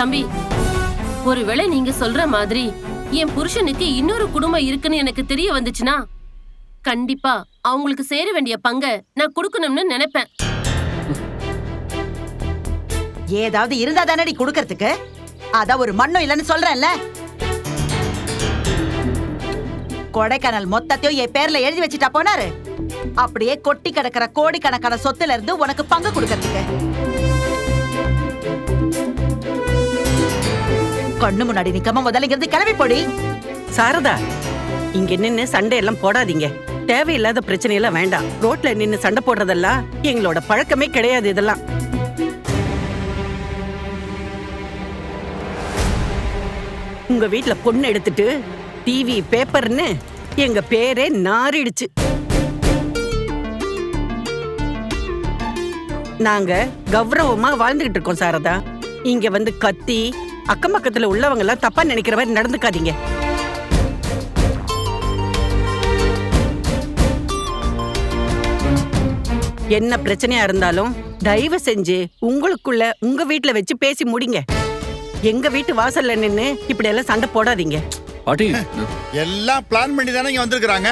தம்பி, ஒருவேளை நீங்க சொல்ற மாதிரி என் புருஷனுக்கு இன்னொரு குடும்பம் இருக்குன்னு எனக்கு தெரிய வந்துச்சுன்னா கண்டிப்பா அவங்களுக்கு சேர வேண்டிய பங்க நான் கொடுக்கணும்னு நினைப்பேன். ஏதாவது இருந்தா தானடி குடுக்கறதுக்கு? அதான் ஒரு மண்ணும் இல்லன்னு சொல்றேன்ல. கொடைக்கானல் மொத்தத்தையும் என் பேர்ல எழுதி வச்சுட்டா போனாரு. அப்படியே கொட்டி கிடக்கிற கோடிக்கணக்கான சொத்துல இருந்து உனக்கு பங்கு கொடுக்கறதுக்கு. கண்ணு முன்னாடி நிக்காம முதல்ல இருந்து கிளம்பி போடி. சாரதா, இங்க நின்னு சண்டை எல்லாம் போடாதீங்க. தேவையில்லாத பிரச்சனையெல்லாம் வேண்டாம். ரோட்ல நின்னு சண்டை போடுறதெல்லாம் எங்களோட பழக்கமே கிடையாது. இதெல்லாம் உங்க வீட்ல பொண்ணு எடுத்துட்டு டிவி பேப்பர்னு எங்க பேரே நாரிடுச்சு. நாங்க கௌரவமா வாழ்ந்துகிட்டு இருக்கோம் சாரதா. இங்க வந்து கத்தி அக்கம் பக்கத்துல உள்ளவங்க எல்லாம் தப்பா நினைக்கிற மாதிரி நடந்துக்காதீங்க. என்ன பிரச்சனையா இருந்தாலும் தயவு செஞ்சு உங்களுக்குள்ள உங்க வீட்டுல வச்சு பேசி முடிங்க. எங்க வீட்டு வாசல்ல நின்னு இப்படி எல்லாம் சண்டை போடாதீங்க. எல்லாம் பிளான் பண்ணி தானே இங்க வந்திருக்காங்க.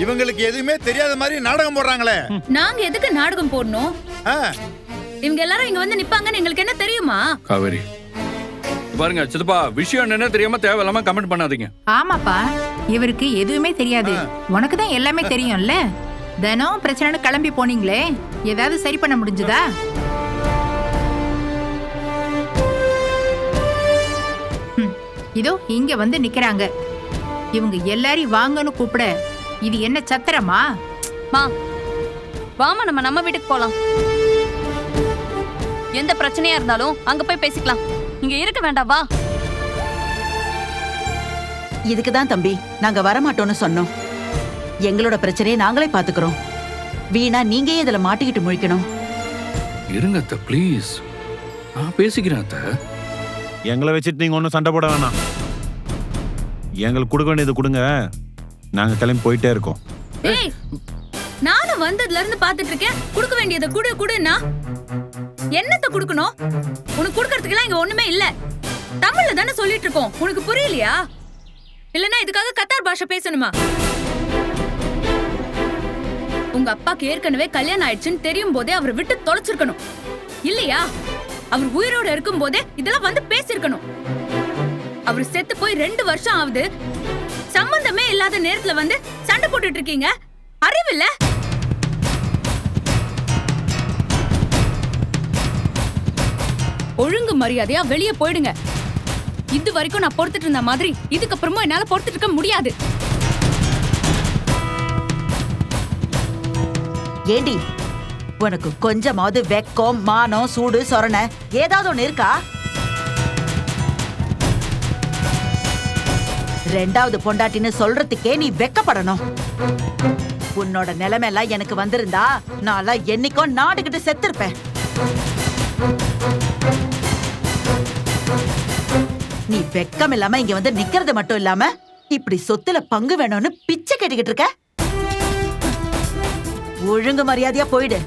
இவங்களுக்கு எதுவுமே தெரியாத மாதிரி நாடகம் போடுறாங்களே. நாங்க எதுக்கு நாடகம் போடணும்? இவங்க எல்லாரும் இங்க வந்து நிப்பாங்கன்னு எங்களுக்கு என்ன தெரியுமா? காவேரி பாருங்க சித்தப்பா, விஷயம் என்ன தெரியாம தேவையில்லாம கமெண்ட் பண்ணாதீங்க. ஆமாப்பா, இவருக்கு எதுவுமே தெரியாது. உனக்கு தான் எல்லாமே தெரியும்ல. தினம் பிரச்சனை கிளம்பி போனீங்களே, ஏதாவது சரி பண்ண முடிஞ்சதா? இதோ இங்க வந்து நிக்கிறாங்க. இவங்க எல்லாரையும் வாங்கன்னு கூப்பிட இது என்ன சத்திரமா? வாமா நம்ம வீட்டுக்கு போலாம். எந்த பிரச்சனையா இருந்தாலும் அங்க போய் பேசிக்கலாம். இங்க இருக்க வேண்டாம், வா. இதுக்குதான் தம்பி நாங்க வரமாட்டோம்னு சொன்னோம். எங்களோட பிரச்சனையை நாங்களே பாத்துக்கிறோம். வீணா நீங்க இதுல மாட்டிக்கிட்டு முழிக்கணும். இருங்க அத்தை, ப்ளீஸ். நான் பேசிக்கிறேன் அத்தை. எங்களை வச்சுட்டு நீங்க ஒன்னும் சண்டை போட வேணாம். எங்களுக்கு கொடுக்க வேண்டியது கொடுங்க, நாங்க கிளம்பி போயிட்டே இருக்கோம். ஏய், நானும் வந்ததுல இருந்து பாத்துட்டு இருக்கேன். கொடுக்க வேண்டியதை குடுன்னா என்னத்த குடுக்கணும்? உனக்கு குடுக்கறதுக்கெல்லாம் இங்க ஒண்ணுமே இல்ல. தமிழ்ல தானே சொல்லிட்டு இருக்கோம். உனக்கு புரியலையா? இல்லன்னா இதுக்காக கத்தார் பாஷை பேசணுமா? உங்க அப்பாக்கு ஏற்கனவே கல்யாணம் ஆயிடுச்சுன்னு தெரியும் போதே அவரை விட்டு தொலைச்சிருக்கணும் இல்லையா? அவர் உயிரோட இருக்கும் போதே இதெல்லாம் வந்து பேசிருக்கணும். அவர் செத்து போய் 2 வருஷம் ஆகுது. சம்பந்தமே இல்லாத நேரத்துல வந்து சண்டை போட்டுட்டு இருக்கீங்க. அறிவில்ல? ஒழுங்கு மரியாதையா வெளியே போயிடுங்க. இது வரைக்கும் நான் பொறுத்துட்டு இருந்த மாதிரி இதுக்கப்புறமும் என்னால பொறுத்துட்டு இருக்க முடியாது. ஏண்டி, உனக்கு கொஞ்சமாவது வெக்கம், மானம், சூடு, சொரணை ஏதாவது ஒண்ணு இருக்கா? 2வது பொண்டாட்டின்னு சொல்றதுக்கே நீ வெக்கப்படணும். உன்னோட நிலைமையெல்லாம் எனக்கு வந்திருந்தா நான் என்னைக்கோ நாடுகிட்டு செத்துருப்பேன். நீ வெக்கம் இல்லாம இங்க வந்து நிக்கிறது மட்டும் இல்லாம இப்படி சொத்துல பங்கு வேணும்னு பிச்சை கேட்டுக்கிட்டு இருக்க. ஒழுங்கு மரியாதையா போயிடு.